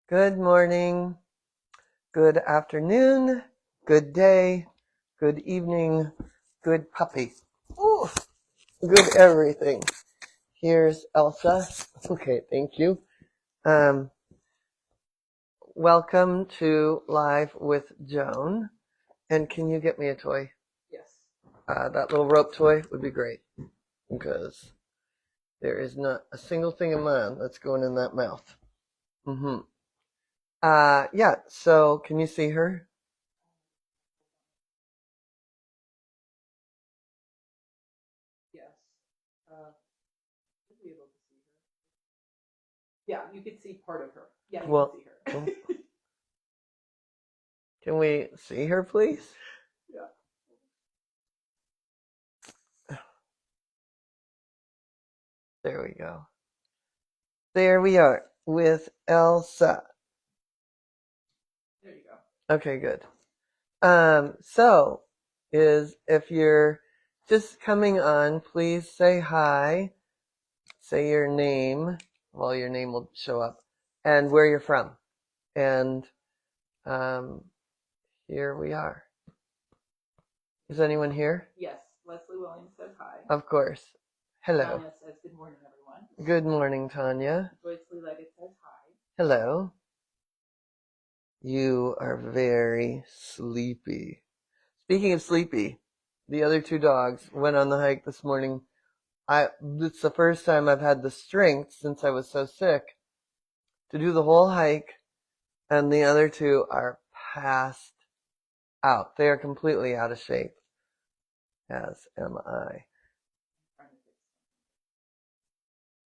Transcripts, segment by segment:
Good morning, good afternoon, good day, good evening, good puppy. Ooh, good everything. Here's Elsa. Okay, thank you. Um, Welcome to Live with Joan. And can you get me a toy? Yes. That little rope toy would be great because there is not a single thing of mine that's going in that mouth. Mm-hmm. Yeah, so can you see her? Yes. Should be able to see her. Yeah, you could see part of her. Yeah, you Well, can see her. can we see her, please? Yeah. There we go. There we are with Elsa. There you go. Okay, good. So if you're just coming on, please say hi, say your name. Well, your name will show up, and where you're from. And um, here we are. Is anyone here? Yes. Leslie Williams says hi. Of course. Hello. Tanya says good morning, everyone. Good morning, Tanya. Joyce Lee Leggett says hi. Hello. You are very sleepy. Speaking of sleepy, the other two dogs went on the hike this morning. It's the first time I've had the strength since I was so sick to do the whole hike, and the other two are passed out. They are completely out of shape, as am I.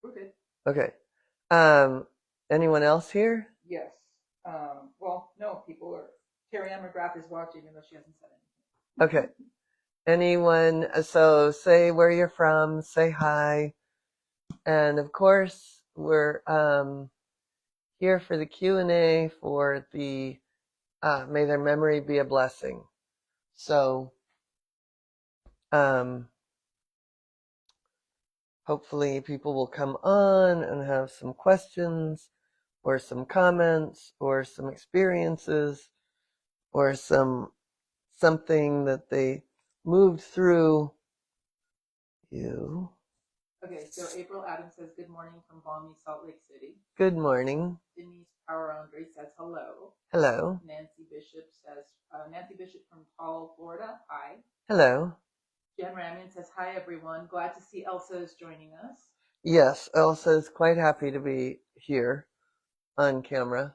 We're good. Okay. Anyone else here? Yes. Well, no, people are. Carrie Ann McGrath is watching, even though she hasn't said anything. Okay. Anyone? So say where you're from, say hi. And of course, we're here for the Q&A for the May Their Memory Be a Blessing. So hopefully people will come on and have some questions or some comments or some experiences or something that they moved through. You. Okay, so April Adams says good morning from balmy Salt Lake City. Good morning. Denise Power Andre says hello. Hello. Nancy Bishop from Tall, Florida. Hi. Hello. Jen Ramian says hi everyone. Glad to see Elsa is joining us. Yes, Elsa is quite happy to be here on camera.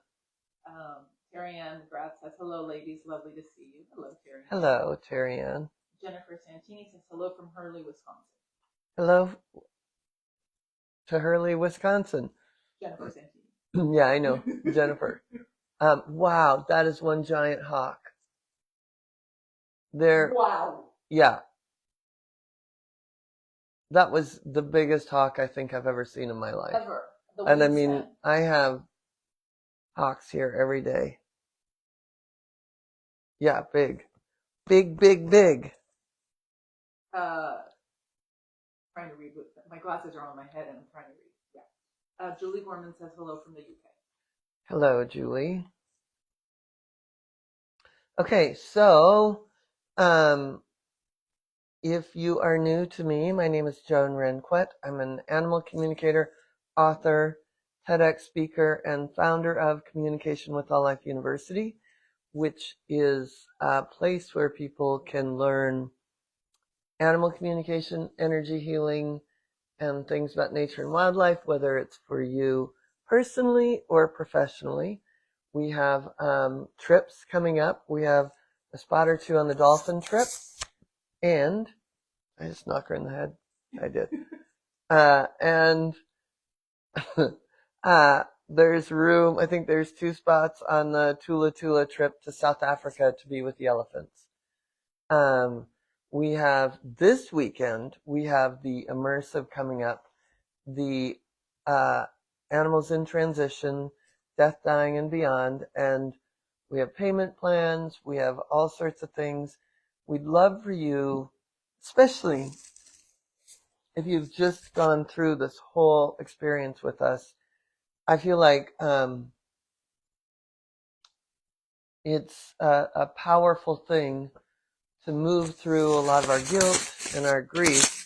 Terry Ann McGrath says hello ladies, lovely to see you. Hello Terry Ann. Hello, Terry Ann. Jennifer Santini says hello from Hurley, Wisconsin. Hello to Hurley, Wisconsin. Jennifer Santini. Yeah, I know, Jennifer. Wow, that is one giant hawk. Wow. Yeah. That was the biggest hawk I think I've ever seen in my life. Ever. And I mean, I have hawks here every day. Yeah, big. Big, big, big. Trying to read with my glasses are on my head and I'm trying to read. Yeah. Julie Gorman says hello from the UK. Hello, Julie. Okay, so if you are new to me, my name is Joan Ranquet. I'm an animal communicator, author, TEDx speaker, and founder of Communication with All Life University, which is a place where people can learn animal communication, energy healing, and things about nature and wildlife, whether it's for you personally or professionally. We have trips coming up. We have a spot or two on the dolphin trip, and I just knocked her in the head. I did. And there's room. I think there's 2 spots on the Tula Tula trip to South Africa to be with the elephants. We have this weekend, we have the immersive coming up, the Animals in Transition, Death, Dying, and Beyond, and we have payment plans, we have all sorts of things. We'd love for you, especially if you've just gone through this whole experience with us. I feel like it's a powerful thing to move through a lot of our guilt and our grief,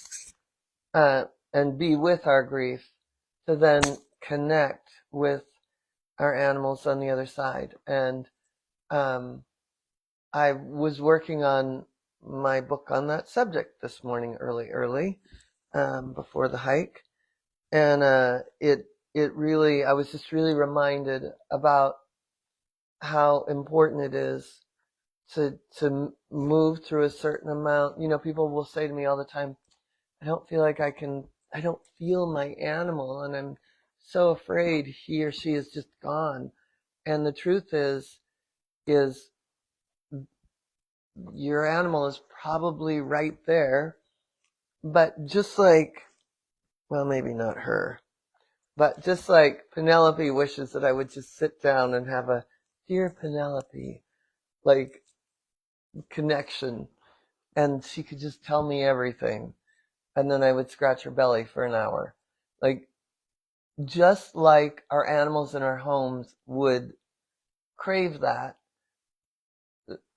and be with our grief, to then connect with our animals on the other side. And I was working on my book on that subject this morning early, before the hike. And it really, I was just really reminded about how important it is to move through a certain amount. You know, people will say to me all the time, I don't feel like I don't feel my animal, and I'm so afraid he or she is just gone. And the truth is your animal is probably right there, but just like, well, maybe not her, but just like Penelope wishes that I would just sit down and have a dear Penelope, like, connection, and she could just tell me everything, and then I would scratch her belly for an hour. Like, just like our animals in our homes would crave that,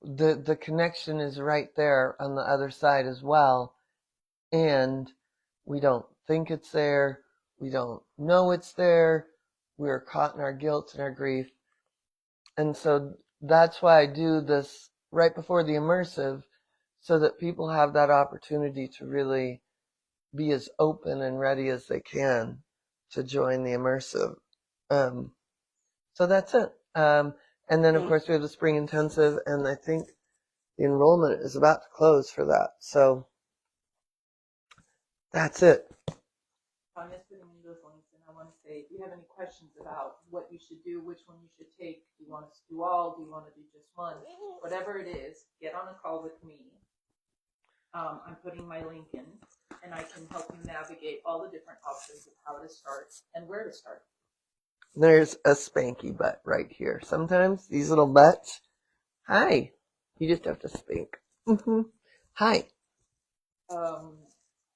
the connection is right there on the other side as well. And we don't think it's there. We don't know it's there. We're caught in our guilt and our grief. And so that's why I do this right before the immersive, so that people have that opportunity to really be as open and ready as they can to join the immersive. So that's it. And then, of course, we have the spring intensive, and I think the enrollment is about to close for that. So that's it. I'm just putting in those links, and I want to say, if you have any questions about what you should do, which one you should take, do you want us to do all, do you want to do just one, whatever it is, get on a call with me. I'm putting my link in, and I can help you navigate all the different options of how to start and where to start. There's a spanky butt right here. Sometimes these little butts. Hi. You just have to spank. Hi.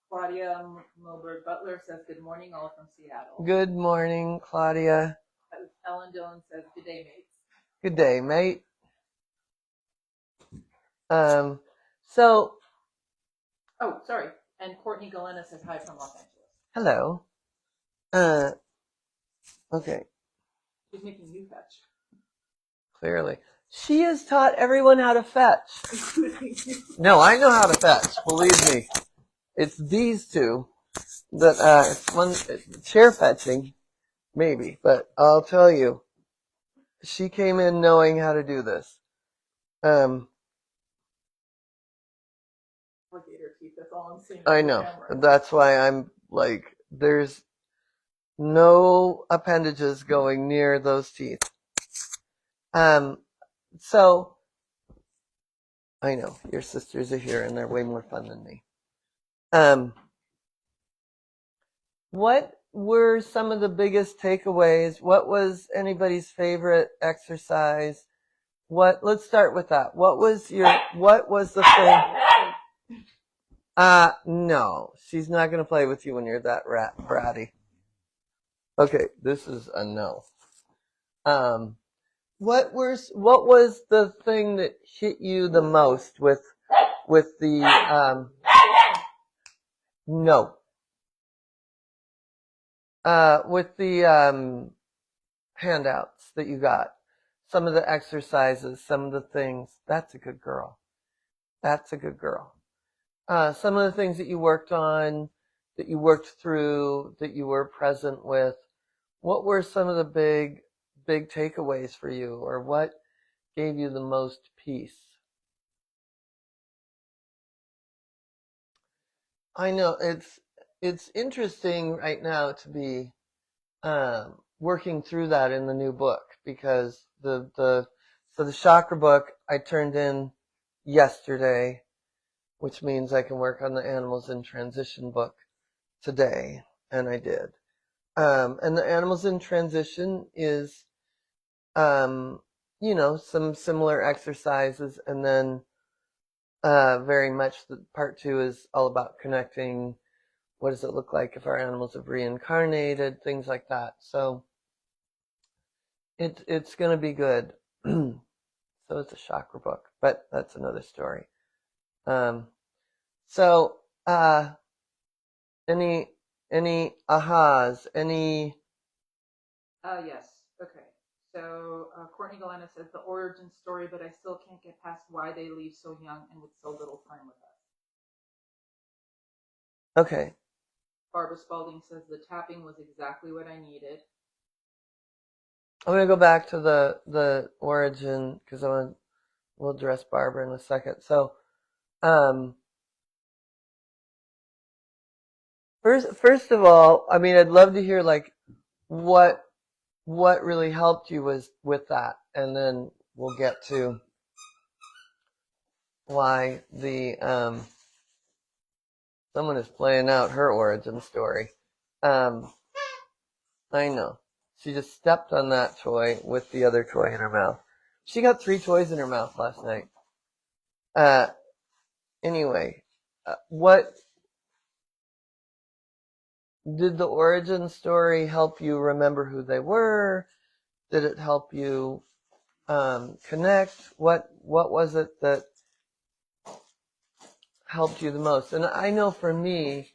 Claudia Milberg Butler says, good morning, all from Seattle. Good morning, Claudia. Ellen Dillon says, good day, mates. Good day, mate. So. Oh, sorry. And Courtney Galena says, hi from Los Angeles. Hello. Okay. She's making you fetch. Clearly. She has taught everyone how to fetch. No, I know how to fetch. Believe me. It's these two that, it's one, chair fetching, maybe, but I'll tell you, she came in knowing how to do this. That's all I'm seeing. I know. That's why I'm like, there's no appendages going near those teeth. So I know your sisters are here and they're way more fun than me. What were some of the biggest takeaways? What was anybody's favorite exercise? Let's start with that. What was the thing? No, she's not going to play with you when you're that bratty. Okay, this is a no. What was the thing that hit you the most with the no. With the handouts that you got, some of the exercises, some of the things. That's a good girl. That's a good girl. Some of the things that you worked on, that you worked through, that you were present with. What were some of the big takeaways for you, or what gave you the most peace? I know it's interesting right now to be working through that in the new book, because the chakra book I turned in yesterday, which means I can work on the animals in transition book today, and I did. And the animals in transition is, some similar exercises, and then very much the part 2 is all about connecting. What does it look like if our animals have reincarnated? Things like that. So it's going to be good. So it's a chakra book, but that's another story. So any ahas, any? Yes. Okay. So Courtney Galena says the origin story, but I still can't get past why they leave so young and with so little time with us. Okay. Barbara Spalding says the tapping was exactly what I needed. I'm gonna go back to the origin because we'll address Barbara in a second. So, first of all, I mean, I'd love to hear like what really helped you was with that, and then we'll get to why the someone is playing out her origin story. I know. She just stepped on that toy with the other toy in her mouth. She got 3 toys in her mouth last night. Anyway, what did the origin story help you remember who they were? Did it help you connect? What was it that helped you the most? And I know for me,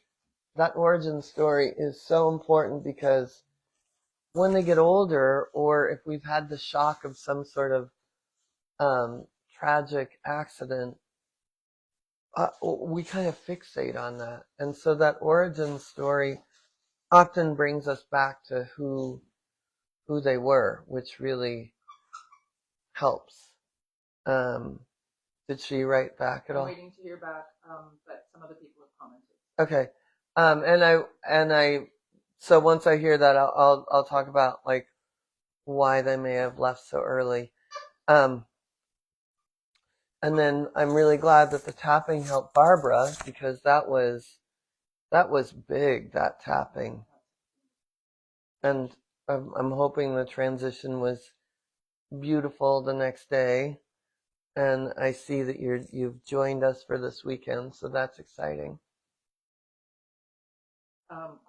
that origin story is so important because when they get older, or if we've had the shock of some sort of tragic accident, we kind of fixate on that. And so that origin story often brings us back to who they were, which really helps. Did she write back at all? I'm waiting to hear back, but some other people have commented. Okay. And I so once I hear that, I'll talk about like why they may have left so early. And then I'm really glad that the tapping helped Barbara because that was big, that tapping. And I'm hoping the transition was beautiful the next day. And I see that you've joined us for this weekend, so that's exciting.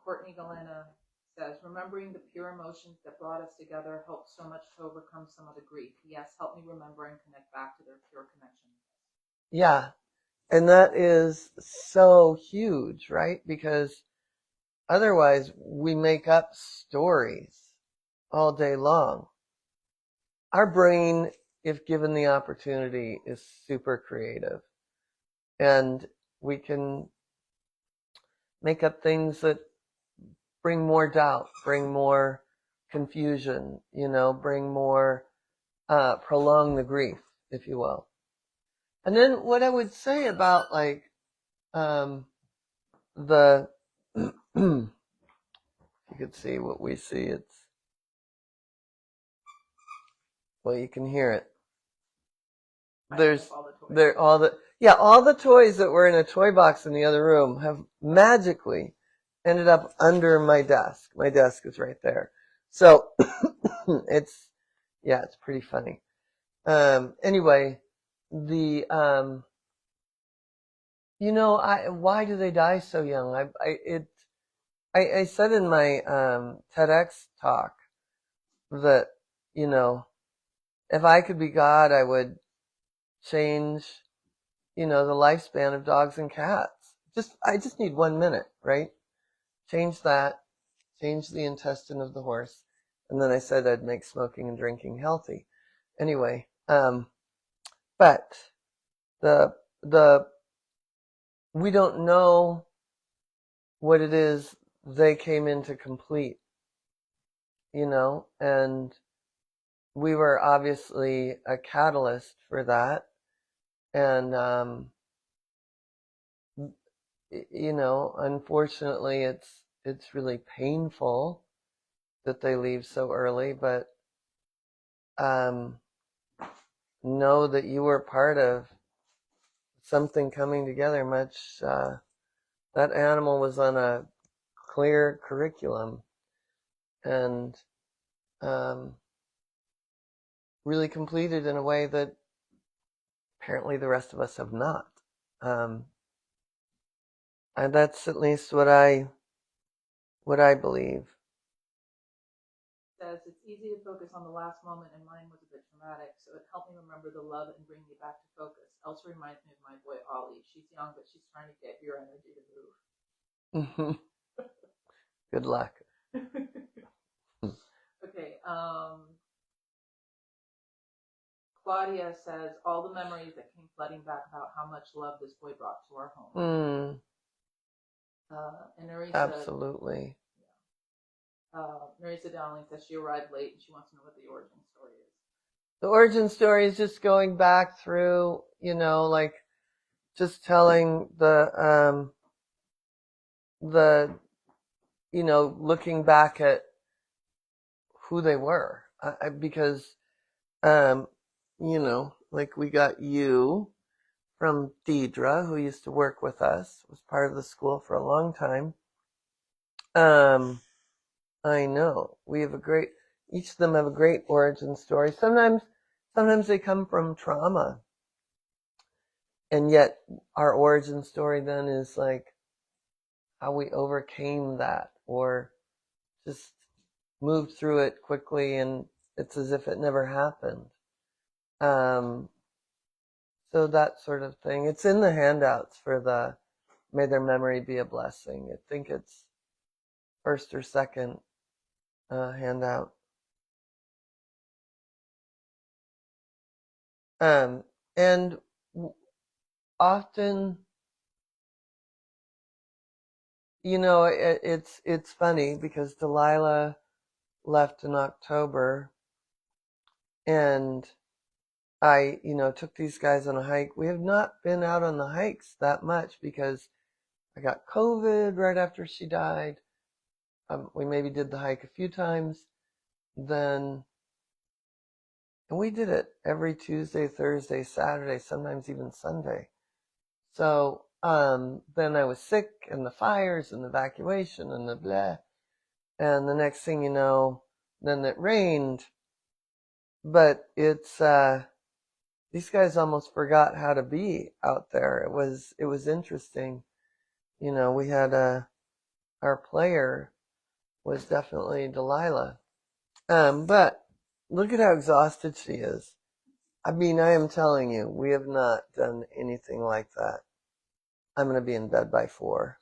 Courtney Galena says, remembering the pure emotions that brought us together helped so much to overcome some of the grief. Yes, help me remember and connect back to their pure connection. Yeah, and that is so huge, right? Because otherwise we make up stories all day long. Our brain, if given the opportunity, is super creative. And we can make up things that bring more doubt, bring more confusion, bring more, prolong the grief, if you will. And then what I would say about like, the, you could see what we see, well, you can hear it. All the toys that were in a toy box in the other room have magically ended up under my desk. My desk is right there. So it's pretty funny. Anyway, the why do they die so young? I said in my TEDx talk that, if I could be God, I would change, the lifespan of dogs and cats. I just need 1 minute, right? Change that, change the intestine of the horse. And then I said I'd make smoking and drinking healthy. Anyway, but the we don't know what it is they came in to complete, and we were obviously a catalyst for that. And unfortunately, it's really painful that they leave so early, but know that you were part of something coming together. That animal was on a clear curriculum, and really completed in a way that apparently the rest of us have not. And that's at least what I believe. Says says, it's easy to focus on the last moment, and mine was a bit traumatic, so it helped me remember the love and bring me back to focus. Elsa reminds me of my boy Ollie. She's young, but she's trying to get your energy to move. Good luck. Okay. Claudia says, all the memories that came flooding back about how much love this boy brought to our home. And Nerissa, absolutely. Nerissa Dowling says she arrived late and she wants to know what the origin story is. The origin story is just going back through, like just telling the looking back at who they were, because like we got you from Deidre, who used to work with us, was part of the school for a long time. I know we have each of them have a great origin story. Sometimes they come from trauma, and yet our origin story then is like how we overcame that, or just moved through it quickly, and it's as if it never happened. So that sort of thing. It's in the handouts for the May Their Memory Be a Blessing. I think it's first or second handout. And often, it's funny because Delilah left in October, and I, took these guys on a hike. We have not been out on the hikes that much because I got COVID right after she died. We maybe did the hike a few times. And we did it every Tuesday, Thursday, Saturday, sometimes even Sunday. So then I was sick, and the fires and the evacuation and the blah. And the next thing you know, then it rained. But it's these guys almost forgot how to be out there. It was interesting. We had our player was definitely Delilah. But look at how exhausted she is. I mean, I am telling you, we have not done anything like that. I'm going to be in bed by 4.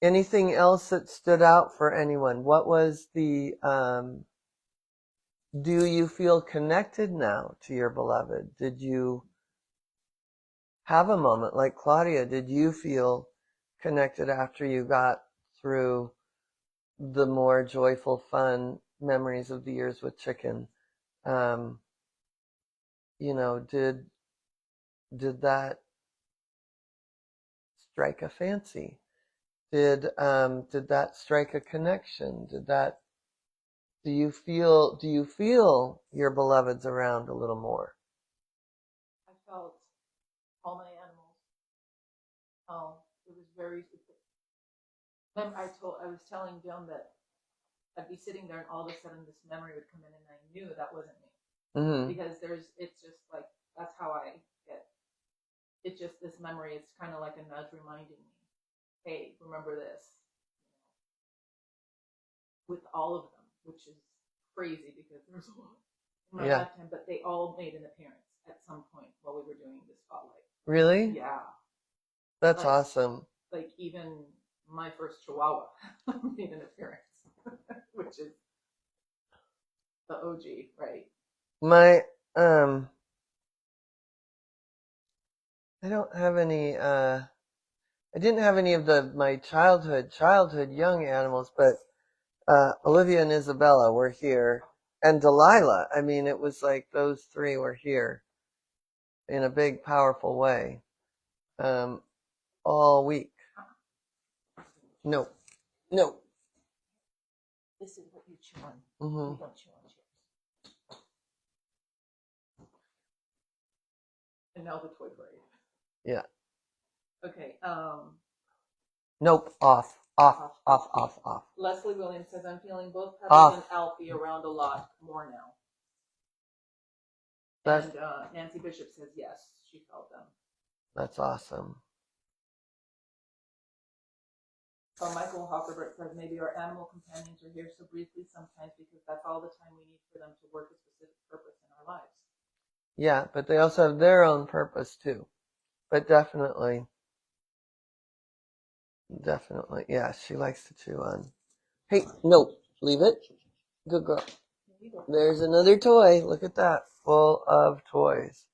Anything else that stood out for anyone? What was the, do you feel connected now to your beloved? Did you have a moment like Claudia? Did you feel connected after you got through the more joyful, fun memories of the years with Chicken? Did that strike a fancy? Did that strike a connection? Do you feel your beloveds around a little more? I felt all my animals. It was very. I was telling Joan that I'd be sitting there and all of a sudden this memory would come in, and I knew that wasn't me. Because it's just like, that's how I get. It's just this memory. It's kind of like a nudge reminding me, hey, remember this. With all of them, which is crazy because there's a lot in my lifetime, but they all made an appearance at some point while we were doing the spotlight. Really? Yeah. That's awesome. Like even my first Chihuahua made an appearance, which is the OG, right? My I don't have any I didn't have any of my childhood young animals, but Olivia and Isabella were here, and Delilah. I mean, it was like those 3 were here in a big, powerful way all week. No. This is what you chew on. Mm-hmm. You don't chew on chips. And now the toy parade. Yeah. Okay. Nope. Off. Leslie Williams says, I'm feeling both Pebbles and Alfie around a lot more now. And Nancy Bishop says, yes, she felt them. That's awesome. So Michael Hockerbert says maybe our animal companions are here so briefly sometimes because that's all the time we need for them to work a specific purpose in our lives. Yeah, but they also have their own purpose too. But definitely, yeah, she likes to chew on. Hey, no, leave it. Good girl. There's another toy. Look at that, full of toys.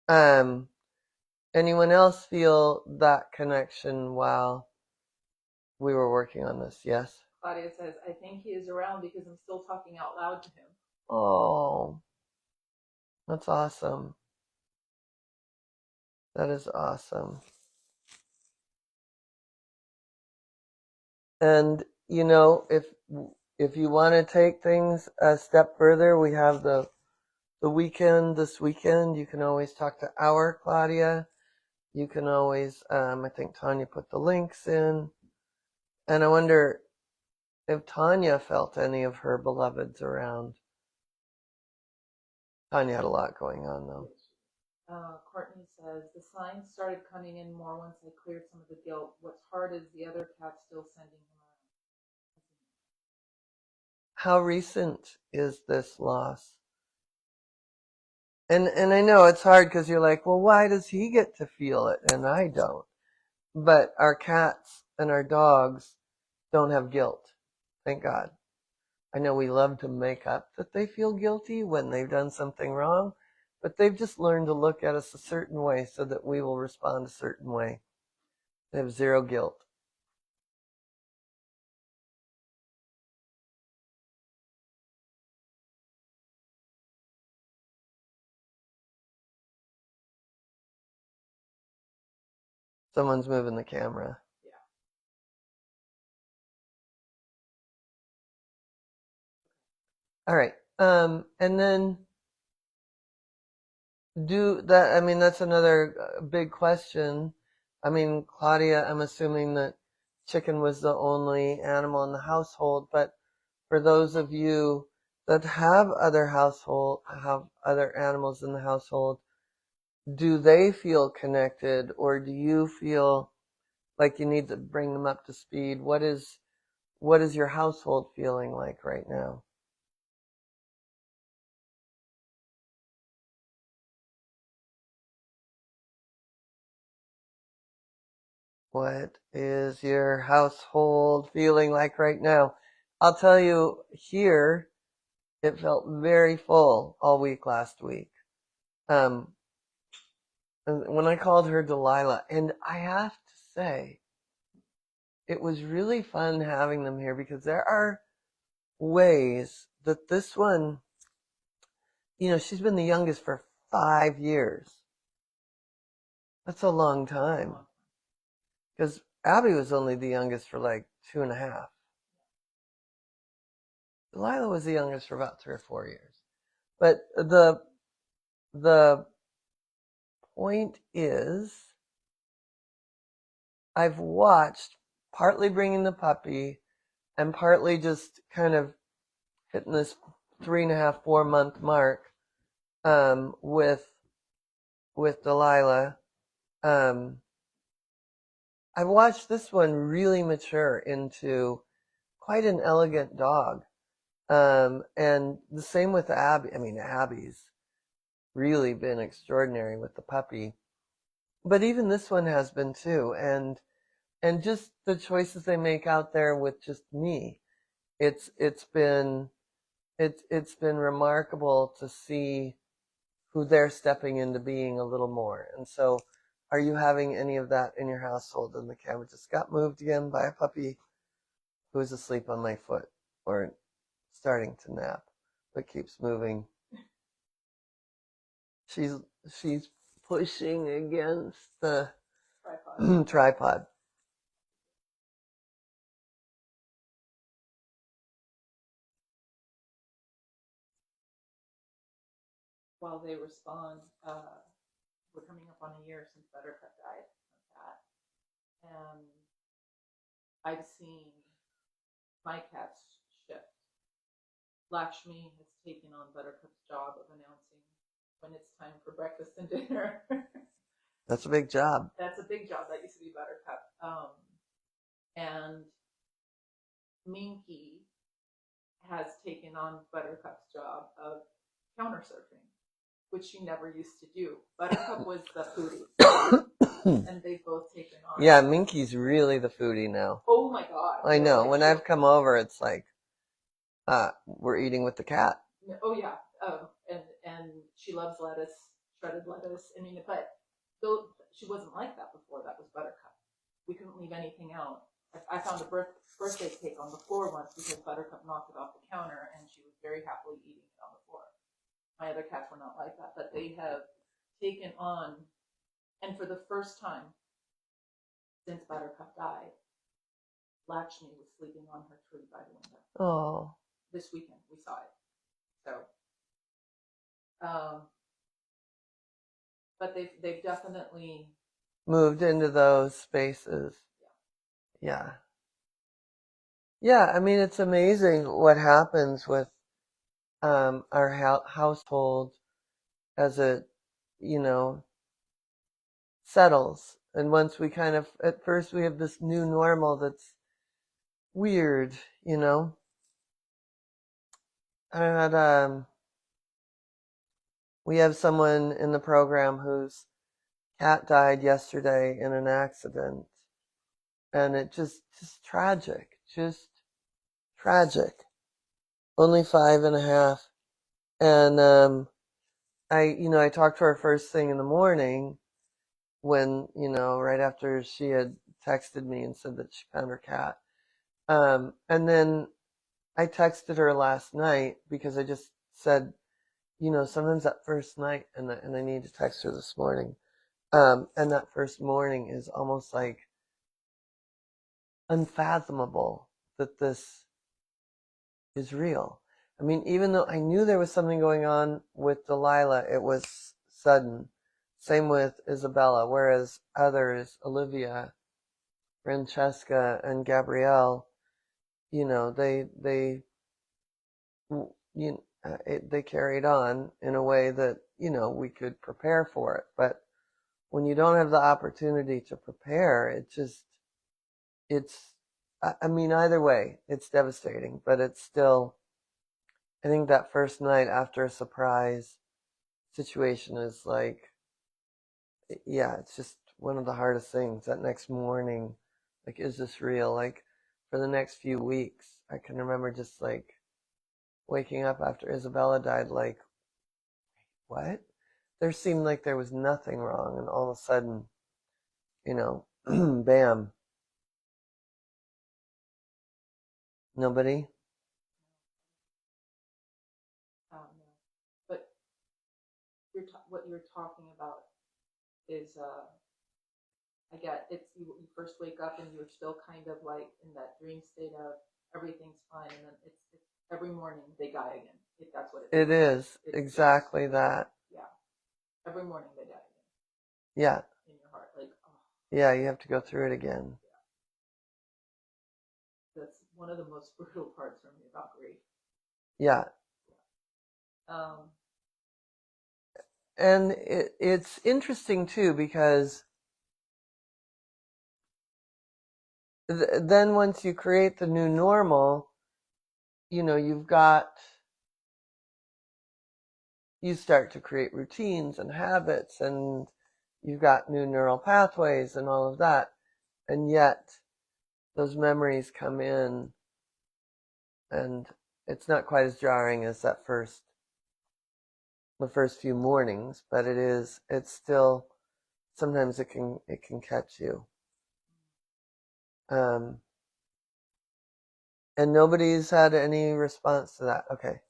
Anyone else feel that connection while we were working on this? Yes. Claudia says, I think he is around because I'm still talking out loud to him. Oh, that's awesome. That is awesome. And you know, if you want to take things a step further, we have the weekend this weekend. You can always talk to our Claudia. You can always, I think Tanya put the links in. And I wonder if Tanya felt any of her beloveds around. Tanya had a lot going on though. Courtney says, the signs started coming in more once I cleared some of the guilt. What's hard is the other cat still sending him around. How recent is this loss? And I know it's hard because you're like, well, why does he get to feel it and I don't? But our cats and our dogs don't have guilt. Thank God. I know we love to make up that they feel guilty when they've done something wrong, but they've just learned to look at us a certain way so that we will respond a certain way. They have zero guilt. Someone's moving the camera. Yeah. All right. And then I mean, that's another big question. I mean, Claudia, I'm assuming that chicken was the only animal in the household, but for those of you that have other animals in the household, do they feel connected or do you feel like you need to bring them up to speed? What is your household feeling like right now? What is your household feeling like right now? I'll tell you here, it felt very full all week last week. And when I called her Delilah, and I have to say, it was really fun having them here because there are ways that this one, you know, she's been the youngest for 5 years. That's a long time. Because Abby was only the youngest for like 2.5. Delilah was the youngest for about 3 or 4 years. But the point is, I've watched partly bringing the puppy and partly just kind of hitting this 3.5, 4 month mark with Delilah. I've watched this one really mature into quite an elegant dog. And the same with Abby. I mean, Abby's really been extraordinary with the puppy. But even this one has been too. And just the choices they make out there with just me. It's been remarkable to see who they're stepping into being a little more. And so are you having any of that in your household? And the camera just got moved again by a puppy who is asleep on my foot or starting to nap, but keeps moving. She's pushing against the tripod. While they respond, we're coming up on a year since Buttercup died of that. And I've seen my cats shift. Lakshmi has taken on Buttercup's job of announcing when it's time for breakfast and dinner. That's a big job. That's a big job. That used to be Buttercup. And Minky has taken on Buttercup's job of counter surfing, which she never used to do. Buttercup was the foodie, and they've both taken on. Yeah, Minky's really the foodie now. Oh my god! I know. When I've come over, it's like, we're eating with the cat. Oh yeah, and she loves lettuce, shredded lettuce. I mean, but though she wasn't like that before. That was Buttercup. We couldn't leave anything out. I found a birthday cake on the floor once because Buttercup knocked it off the counter, and she was very happily eating it on the floor. My other cats were not like that, but they have taken on, and for the first time since Buttercup died, Lakshmi was sleeping on her tree by the window. Oh. This weekend we saw it. So, but they've definitely moved into those spaces. Yeah. Yeah, I mean, it's amazing what happens with our household as it, settles. And once we kind of, at first we have this new normal that's weird, I had, we have someone in the program whose cat died yesterday in an accident. And it just tragic, just tragic. Only 5.5. And, I talked to her first thing in the morning when, right after she had texted me and said that she found her cat. And then I texted her last night because I just said, sometimes that first night, and I need to text her this morning. And that first morning is almost like unfathomable that this is real. I mean, even though I knew there was something going on with Delilah, it was sudden. Same with Isabella, whereas others, Olivia, Francesca, and Gabrielle, they they carried on in a way that, we could prepare for it. But when you don't have the opportunity to prepare, I mean, either way, it's devastating, but it's still, I think that first night after a surprise situation is like, yeah, it's just one of the hardest things. That next morning, like, is this real? Like, for the next few weeks, I can remember just like waking up after Isabella died, like, what? There seemed like there was nothing wrong, and all of a sudden, bam. Nobody? no. But what you're talking about is I get it's you first wake up and you're still kind of like in that dream state of everything's fine, and then it's every morning they die again. If that's what It is it's exactly just, that. yeah, every morning they die again. Yeah. In your heart, like, oh. Yeah, you have to go through it again. Yeah. That's one of the most brutal parts for me about grief. Yeah. And it's interesting too, because then once you create the new normal, you start to create routines and habits, and you've got new neural pathways and all of that. And yet those memories come in, and it's not quite as jarring as the first few mornings, but it's still, sometimes it can catch you. And nobody's had any response to that. Okay.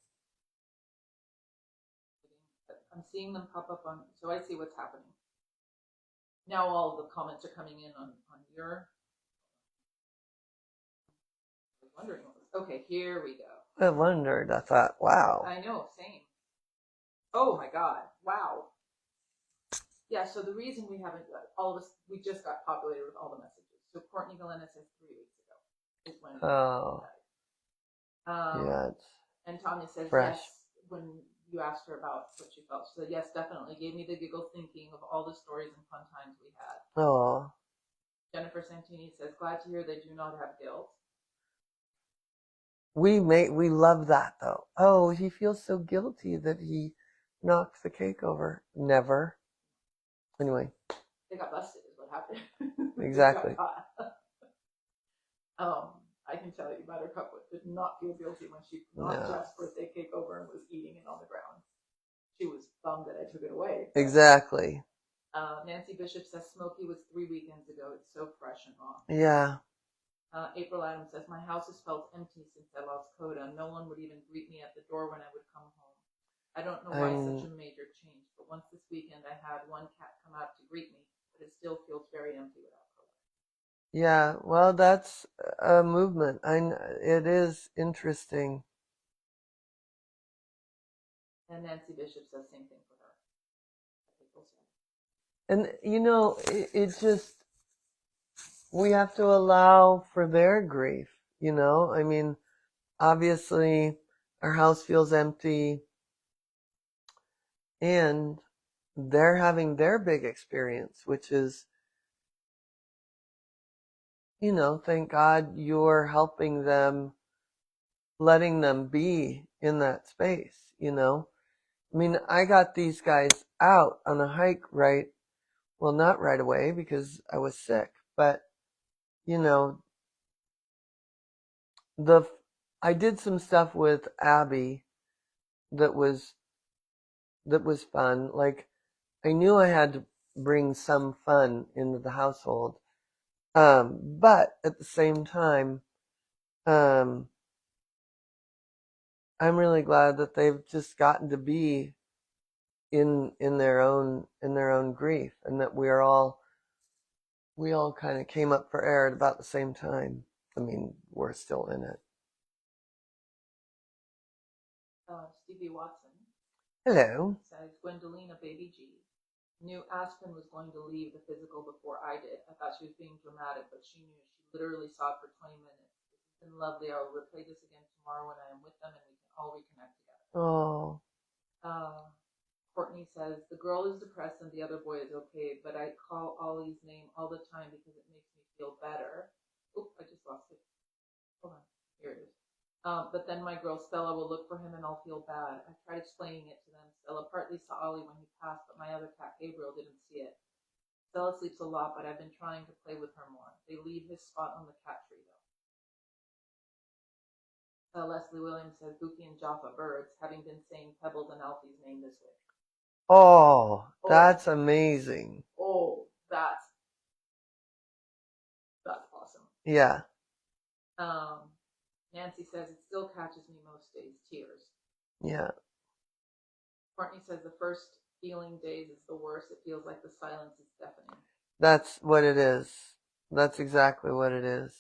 I'm seeing them pop up on, so I see what's happening. Now all the comments are coming in on your. I was wondering what was. Okay, here we go. I wondered. I thought, wow. I know, same. Oh my God! Wow. Yeah. So the reason we haven't, all of us, we just got populated with all the messages. So Courtney Galena says 3 weeks ago is when. Oh. Yeah. And Tanya says fresh. yes when you asked her about what she felt. She said yes, definitely. Gave me the giggle thinking of all the stories and fun times we had. Oh. Jennifer Santini says, glad to hear they do not have guilt. We love that though. Oh, he feels so guilty that he knocked the cake over. Never. Anyway. They got busted is what happened. Exactly. I can tell you Buttercup did not feel guilty when she knocked Jeff's birthday cake over and was eating it on the ground. She was bummed that I took it away. Exactly. Nancy Bishop says Smokey was 3 weekends ago. It's so fresh and raw. Yeah. April Adams says, my house has felt empty since I lost Coda. No one would even greet me at the door when I would come home. I don't know why such a major change, but once this weekend I had one cat come out to greet me, but it still feels very empty without Coda. Yeah, well, that's a movement. It is interesting. And Nancy Bishop says same thing for her. And, it just, we have to allow for their grief, I mean, obviously our house feels empty and they're having their big experience, which is, thank God you're helping them, letting them be in that space, I mean, I got these guys out on a hike not right away because I was sick, but, I did some stuff with Abby that was fun. Like, I knew I had to bring some fun into the household. But at the same time, I'm really glad that they've just gotten to be in their own grief, and that we all kind of came up for air at about the same time. I mean, we're still in it. Stevie Watson. Hello. Says Gwendolina Baby G. Knew Aspen was going to leave the physical before I did. I thought she was being dramatic, but she knew. She literally saw it for 20 minutes. It's been lovely. I will replay this again tomorrow when I am with them and we can all reconnect together. Oh. Courtney says, the girl is depressed and the other boy is okay, but I call Ollie's name all the time because it makes me feel better. Oop, I just lost it. Hold on. Here it is. But then my girl Stella will look for him and I'll feel bad. I tried explaining it to them. Stella partly saw Ollie when he passed, but my other cat Gabriel didn't see it. Stella sleeps a lot, but I've been trying to play with her more. They leave his spot on the cat tree, though. Leslie Williams says Buki and Jaffa birds, having been saying Pebbles and Alfie's name this week. Oh, that's amazing. Oh, that's awesome. Yeah. Nancy says it still catches me most days, tears. Yeah. Courtney says the first feeling days is the worst. It feels like the silence is deafening. That's what it is. That's exactly what it is.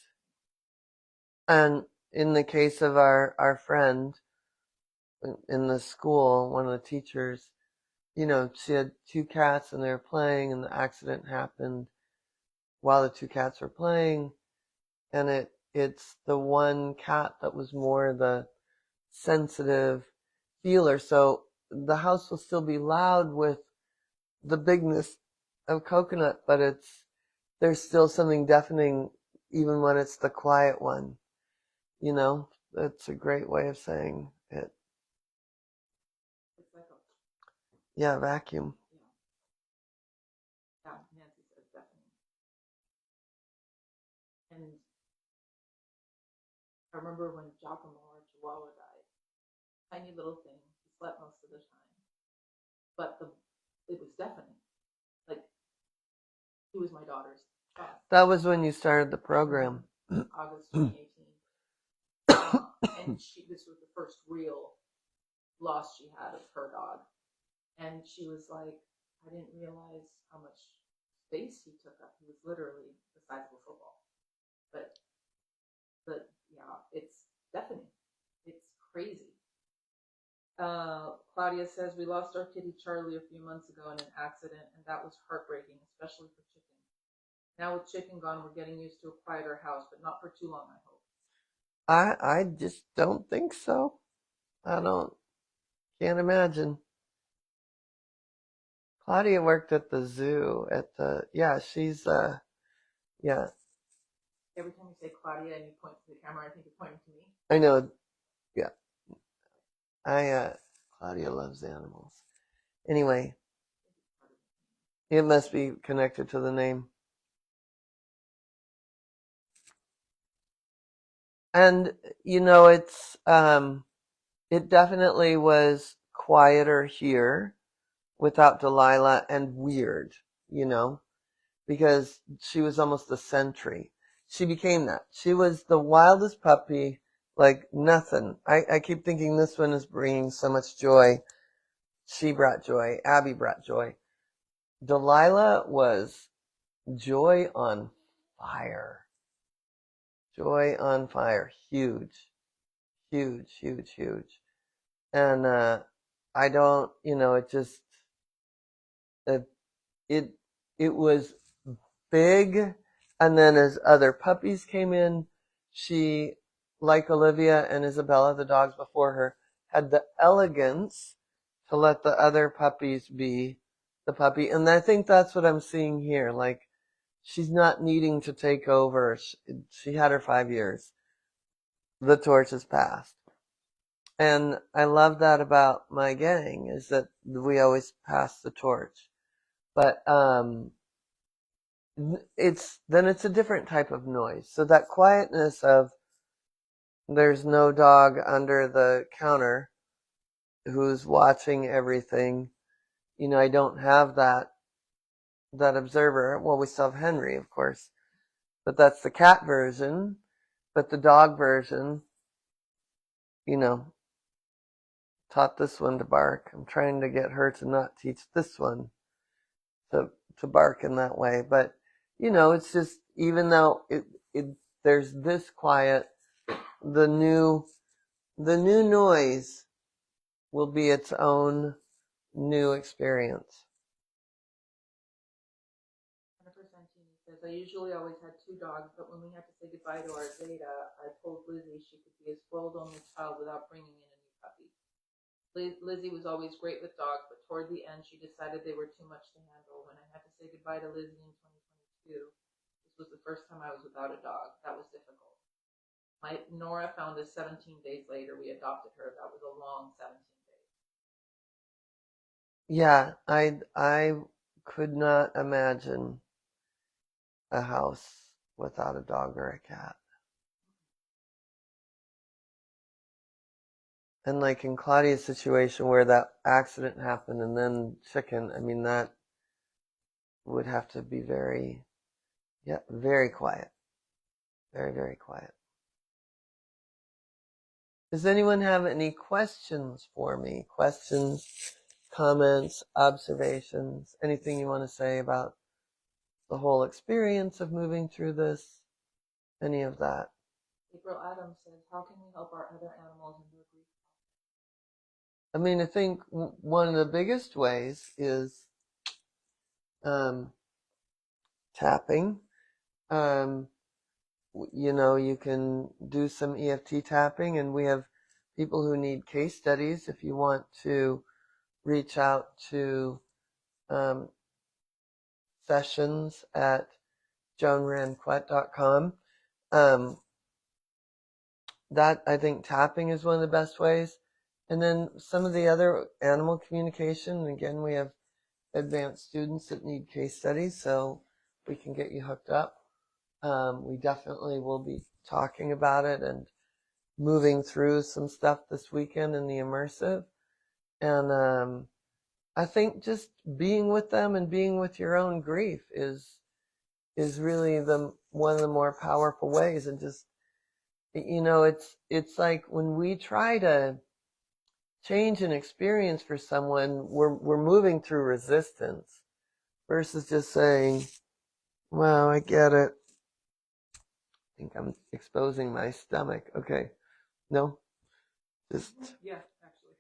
And in the case of our friend in the school, one of the teachers, she had 2 cats and they were playing and the accident happened while the 2 cats were playing. And it's the one cat that was more the sensitive feeler. So the house will still be loud with the bigness of Coconut, but there's still something deafening even when it's the quiet one. That's a great way of saying it. It's like vacuum. Yeah, Nancy says deafening. And I remember when Giacomo, our Chihuahua, died. Tiny little thing. He slept most of the time. But it was deafening. Like, he was my daughter's child. That was when you started the program. August 2018. And this was the first real loss she had of her dog. And she was like, I didn't realize how much space he took up. He was literally the size of a football. But yeah, it's deafening. It's crazy. Claudia says, we lost our kitty Charlie a few months ago in an accident, and that was heartbreaking, especially for Chicken. Now with Chicken gone, we're getting used to a quieter house, but not for too long, I hope. I just don't think so. Can't imagine. Claudia worked at the zoo she's Yeah. Every time you say Claudia and you point to the camera, I think you're pointing to me. I know. Yeah. Claudia loves animals. Anyway, it must be connected to the name. And, it definitely was quieter here without Delilah and weird, you know, because she was almost a sentry. She became that. She was the wildest puppy, like nothing. I keep thinking this one is bringing so much joy. She brought joy. Abby brought joy. Delilah was joy on fire. Joy on fire. Huge, huge, huge, huge. And I don't, it just it it it was big. And then as other puppies came in, she, like Olivia and Isabella, the dogs before her, had the elegance to let the other puppies be the puppy. And I think that's what I'm seeing here. Like, she's not needing to take over. She had her 5 years. The torch is passed. And I love that about my gang, is that we always pass the torch. But it's a different type of noise. So that quietness of there's no dog under the counter who's watching everything. I don't have that observer. Well, we still have Henry, of course, but that's the cat version. But the dog version, you know, taught this one to bark. I'm trying to get her to not teach this one to bark in that way. But it's just, even though it there's this quiet, the new noise will be its own new experience. 100% Jeannie says, I usually always had two dogs, but when we had to say goodbye to our Zeta, I told Lizzie she could be a spoiled only child without bringing in a new puppy. Lizzie was always great with dogs, but toward the end she decided they were too much to handle. When I had to say goodbye to Lizzie in 2022, this was the first time I was without a dog. That was difficult. My Nora found us 17 days later. We adopted her. That was a long 17 days. Yeah, I could not imagine a house without a dog or a cat. And like in Claudia's situation where that accident happened and then chicken, I mean, that would have to be very quiet. Very, very quiet. Does anyone have any questions for me? Questions, comments, observations, anything you want to say about the whole experience of moving through this? Any of that? April Adams says, how can we help our other animals in their grief? I mean, I think one of the biggest ways is tapping. Um, you can do some EFT tapping, and we have people who need case studies. If you want to reach out to sessions at joanranquet.com. That, I think, tapping is one of the best ways. And then some of the other animal communication, again, we have advanced students that need case studies, so we can get you hooked up. We definitely will be talking about it and moving through some stuff this weekend in the immersive. And I think just being with them and being with your own grief is really one of the more powerful ways. And just, it's like when we try to change an experience for someone, we're moving through resistance versus just saying, well, I get it. I think I'm exposing my stomach. Okay. No, just, Yeah, actually.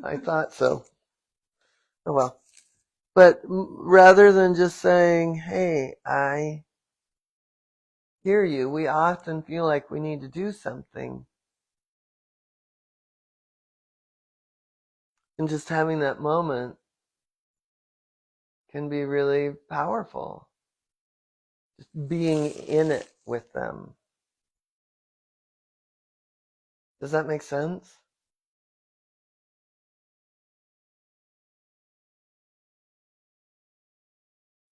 I thought so. Oh well. But rather than just saying, hey, I hear you, we often feel like we need to do something. And just having that moment can be really powerful. being in it with them. Does that make sense?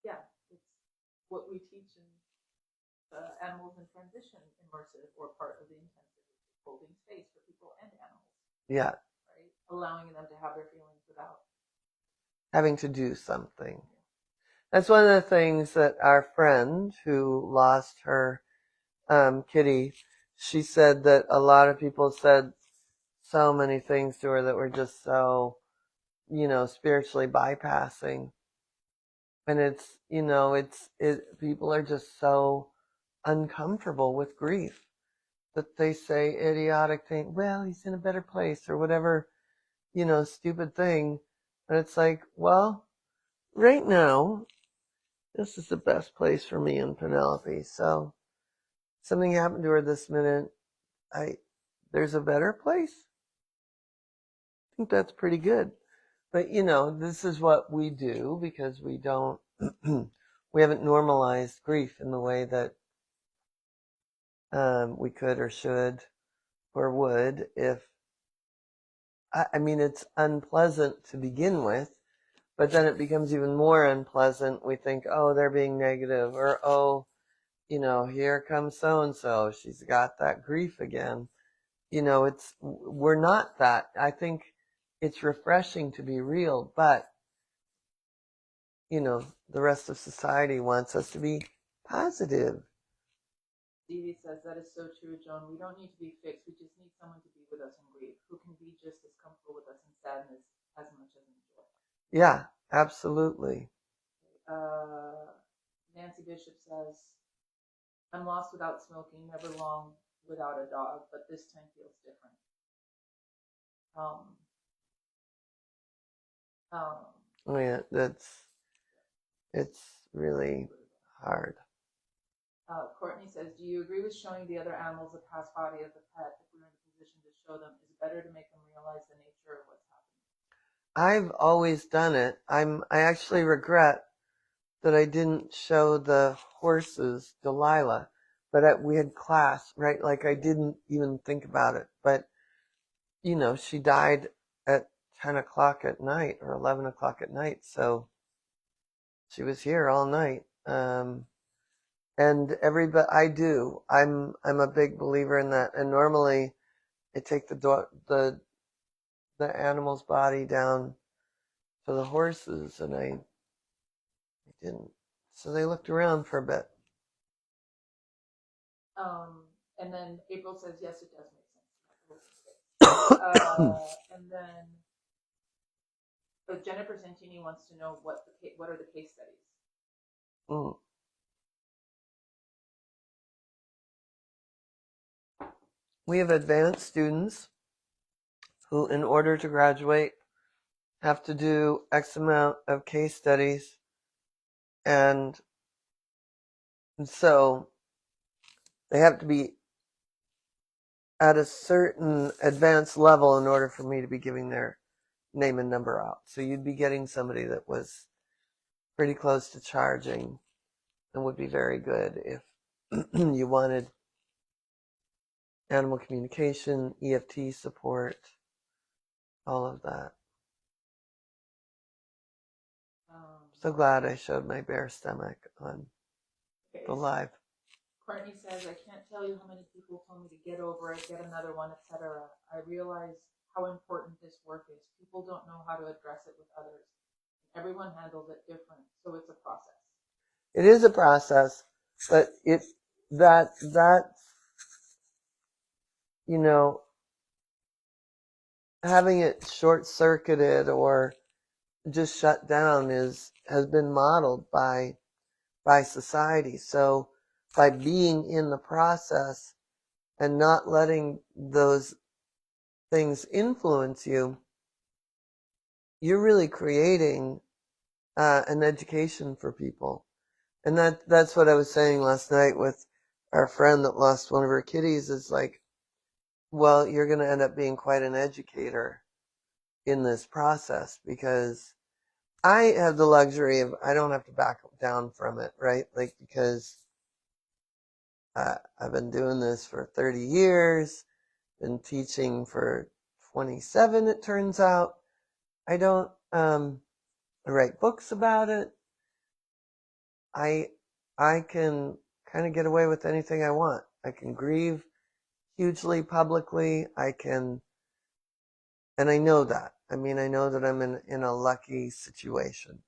Yeah, it's what we teach in animals in transition immersive or part of the intensive, holding space for people and animals. Yeah. Right? Allowing them to have their feelings without having to do something. That's one of the things that our friend who lost her kitty, she said that a lot of people said so many things to her that were just so, spiritually bypassing. And people are just so uncomfortable with grief that they say idiotic thing, well, he's in a better place or whatever, stupid thing. And it's like, well, right now, this is the best place for me and Penelope. So something happened to her this minute. There's a better place. I think that's pretty good. But this is what we do because we don't, we haven't normalized grief in the way that we could or should or would if, I mean, it's unpleasant to begin with, but then it becomes even more unpleasant. We think, oh, they're being negative, or, oh, here comes so and so. She's got that grief again. We're not that. I think it's refreshing to be real, but, the rest of society wants us to be positive. Stevie says that is so true, Joan. We don't need to be fixed. We just need someone to be with us in grief, who can be just as comfortable with us in sadness as much as in joy. Yeah, absolutely. Nancy Bishop says, I'm lost without smoking, never long without a dog, but this time feels different. Um, Oh yeah, it's really hard. Courtney says, do you agree with showing the other animals the past body of the pet if we're in a position to show them? Is it better to make them realize the nature of what's happening? I've always done it. I actually regret that I didn't show the horses Delilah, but we had class, right? Like I didn't even think about it. But, she died at 10 o'clock at night or 11 o'clock at night. So she was here all night. And everybody, I'm a big believer in that. And normally I take the animal's body down to the horses and I didn't. So they looked around for a bit. And then April says, yes, it does make sense. And then Jennifer Santini wants to know what are the case studies? Mm. We have advanced students who, in order to graduate, have to do X amount of case studies. And so they have to be at a certain advanced level in order for me to be giving their name and number out. So you'd be getting somebody that was pretty close to charging and would be very good if you wanted animal communication, EFT support, all of that. So glad I showed my bare stomach on the live. Courtney says, I can't tell you how many people told me to get over it, get another one, etc. I realize how important this work is. People don't know how to address it with others. Everyone handles it different, so it's a process. It is a process, but having it short-circuited or just shut down has been modeled by society. So by being in the process and not letting those things influence you, you're really creating an education for people. And that's what I was saying last night with our friend that lost one of her kitties, is like, well, you're going to end up being quite an educator in this process, because I have the luxury of, I don't have to back down from it, right? Like, because I've been doing this for 30 years, been teaching for 27, it turns out. I don't write books about it. I can kind of get away with anything I want. I can grieve hugely publicly. And I know that. I mean, I know that I'm in a lucky situation.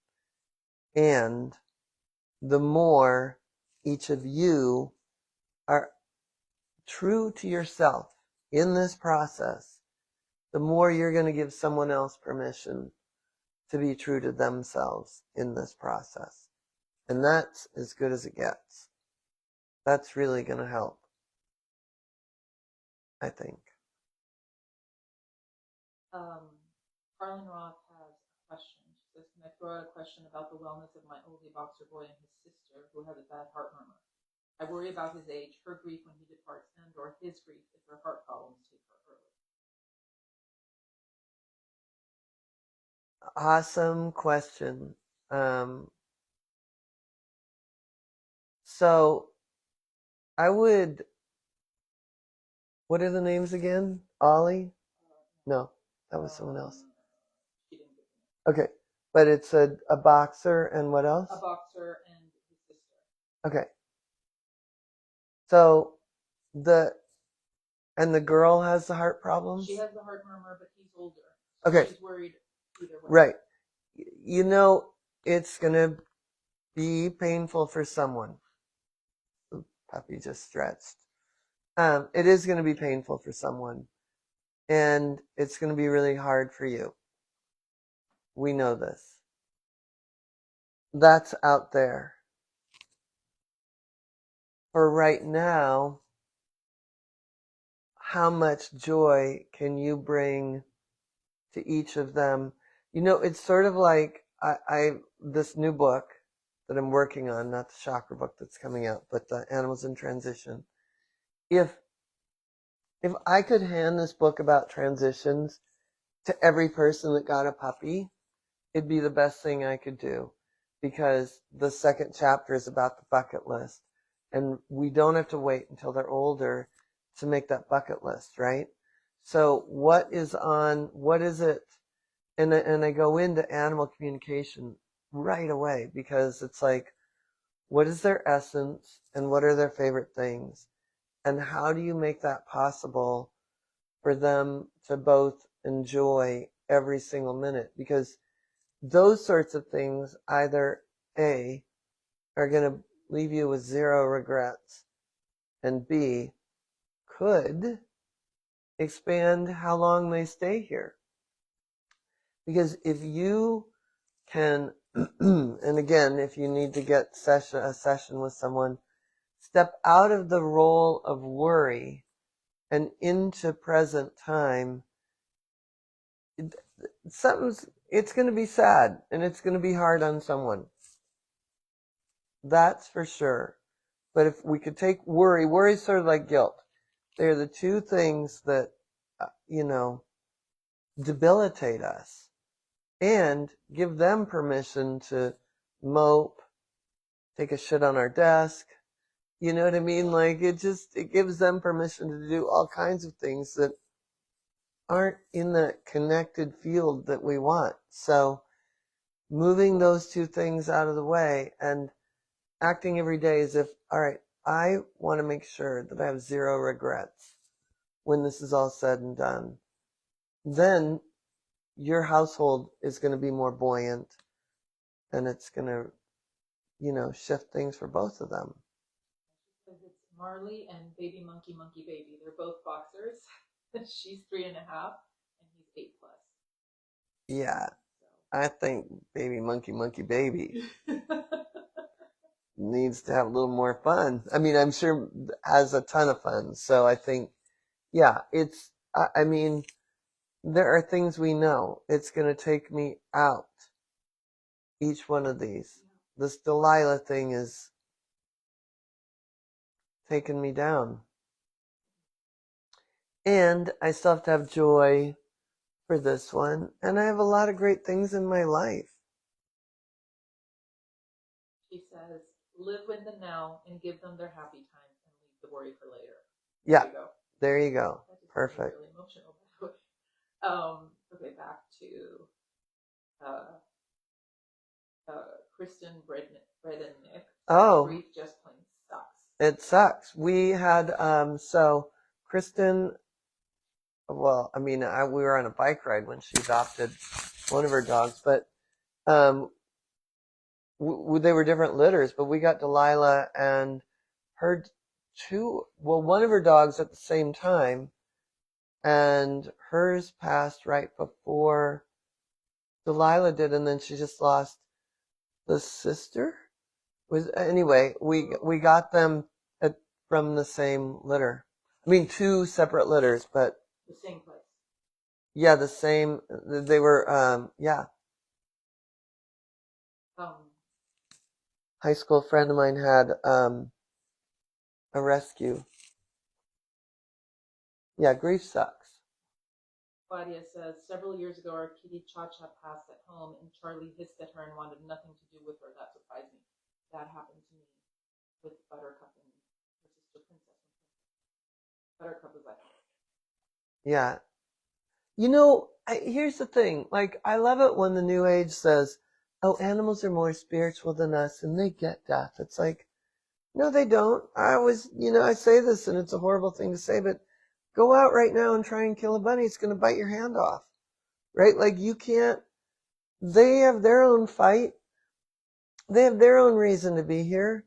And the more each of you are true to yourself in this process, the more you're going to give someone else permission to be true to themselves in this process. And that's as good as it gets. That's really going to help, I think. Carlin Roth has a question. She says, can I throw out a question about the wellness of my oldie boxer boy and his sister who have a bad heart murmur? I worry about his age, her grief when he departs, and or his grief if her heart problems take her early. Awesome question. So I would, what are the names again? Ollie? No, that was someone else. She didn't give me. Okay, but it's a boxer and what else? A boxer and his sister. Okay. So the girl has the heart problems? She has the heart murmur, but he's older. So okay. She's worried either way. Right. You know, it's going to be painful for someone. Ooh, puppy just stretched. It is going to be painful for someone. And it's going to be really hard for you. We know this. That's out there. For right now, how much joy can you bring to each of them? You know, it's sort of like this new book that I'm working on, not the chakra book that's coming out, but the Animals in Transition. If I could hand this book about transitions to every person that got a puppy, it'd be the best thing I could do, because the second chapter is about the bucket list, and we don't have to wait until they're older to make that bucket list, right? So what is it? And I go into animal communication right away, because it's like, what is their essence and what are their favorite things? And how do you make that possible for them to both enjoy every single minute? Because those sorts of things either A, are going to leave you with zero regrets, and B, could expand how long they stay here. Because if you can, and again, if you need to get a session with someone, step out of the role of worry and into present time, it's going to be sad and it's going to be hard on someone. That's for sure. But if we could take worry is sort of like guilt. They're the two things that, debilitate us, and give them permission to mope, take a shit on our desk. You know what I mean? Like, it gives them permission to do all kinds of things that aren't in the connected field that we want. So moving those two things out of the way and acting every day as if, all right, I want to make sure that I have zero regrets when this is all said and done. Then your household is going to be more buoyant, and it's going to, shift things for both of them. It's Marley and Baby Monkey Monkey Baby. They're both boxers. She's 3.5 and he's 8+. Yeah, I think Baby Monkey Monkey Baby needs to have a little more fun. I mean, I'm sure has a ton of fun. So I think, yeah, I mean, there are things we know. It's going to take me out, each one of these. This Delilah thing is taking me down. And I still have to have joy for this one. And I have a lot of great things in my life. She says, live in the now and give them their happy times and leave the worry for later. Yeah. There you go. There you go. That just made me Perfect. really emotional. Okay, back to Kristen, Brett, and Nick. Oh, Grief just plain sucks. it sucks. We had, so Kristen, well, I mean, we were on a bike ride when she adopted one of her dogs, but um, they were different litters, but we got Delilah and her one of her dogs at the same time, and hers passed right before Delilah did, and then she just lost the sister. Anyway, we got them from the same litter. I mean, two separate litters, but The same place. yeah, the same. They were, yeah. High school friend of mine had a rescue. Yeah, grief sucks. Claudia says, several years ago, our kitty Cha-Cha passed at home, and Charlie hissed at her and wanted nothing to do with her. That surprised me. That happened to me with Buttercup and her sister Princess. Buttercup was like, Yeah. You know, here's the thing. Like, I love it when the New Age says, oh, animals are more spiritual than us and they get death. It's like, no, they don't. I say this and it's a horrible thing to say, but go out right now and try and kill a bunny. It's going to bite your hand off, right? Like, you can't, they have their own fight. They have their own reason to be here.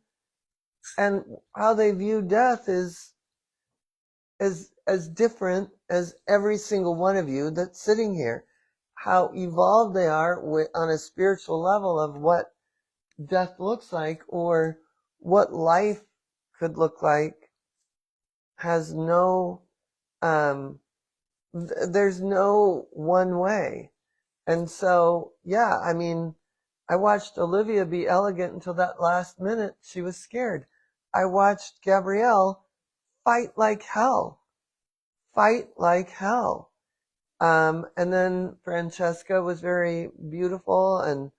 And how they view death is as different as every single one of you that's sitting here. How evolved they are on a spiritual level of what death looks like or what life could look like has no, there's no one way. And so, yeah, I mean, I watched Olivia be elegant until that last minute. She was scared. I watched Gabrielle fight like hell. Fight like hell. And then Francesca was very beautiful, and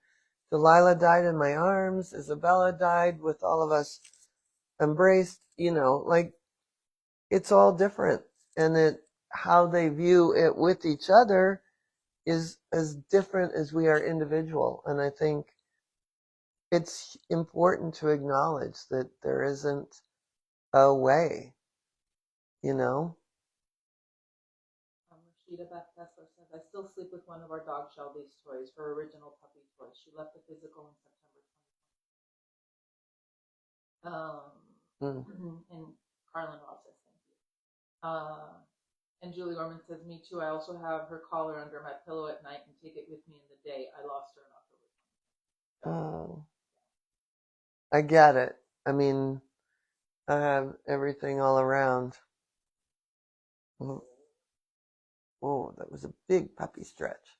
Delilah died in my arms. Isabella died with all of us embraced. Like, it's all different. And how they view it with each other is as different as we are individual. And I think it's important to acknowledge that there isn't a way, you know? Rashida Beth Kessler says, I still sleep with one of our dog Shelby's toys, her original puppy toy. She left the physical in September 2020. And Carlin Ross says, thank you. And Julie Orman says, me too. I also have her collar under my pillow at night and take it with me in the day. I lost her in October. Oh, I get it. I mean, I have everything all around. Oh, that was a big puppy stretch.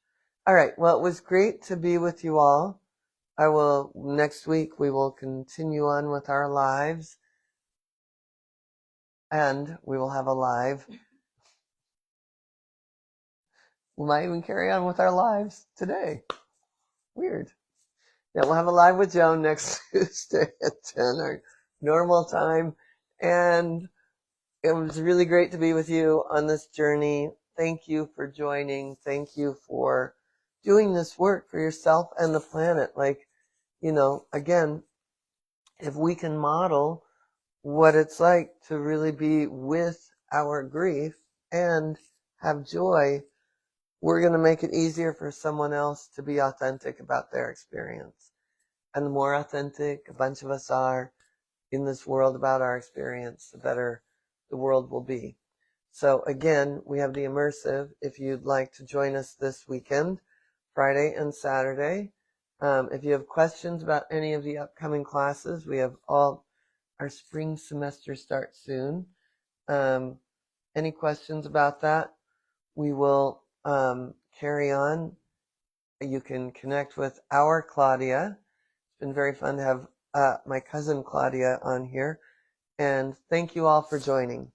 All right. Well, it was great to be with you all. Next week, we will continue on with our lives. And we will have a live. We might even carry on with our lives today. Weird. Yeah, we'll have a live with Joan next Tuesday at 10, our normal time. And it was really great to be with you on this journey. Thank you for joining. Thank you for doing this work for yourself and the planet. Like, again, if we can model what it's like to really be with our grief and have joy, we're going to make it easier for someone else to be authentic about their experience. And the more authentic a bunch of us are in this world about our experience, the better the world will be. So again, we have the immersive. If you'd like to join us this weekend, Friday and Saturday. If you have questions about any of the upcoming classes, we have all our spring semester starts soon. Any questions about that? We will carry on. You can connect with our Claudia. It's been very fun to have my cousin Claudia on here. And thank you all for joining.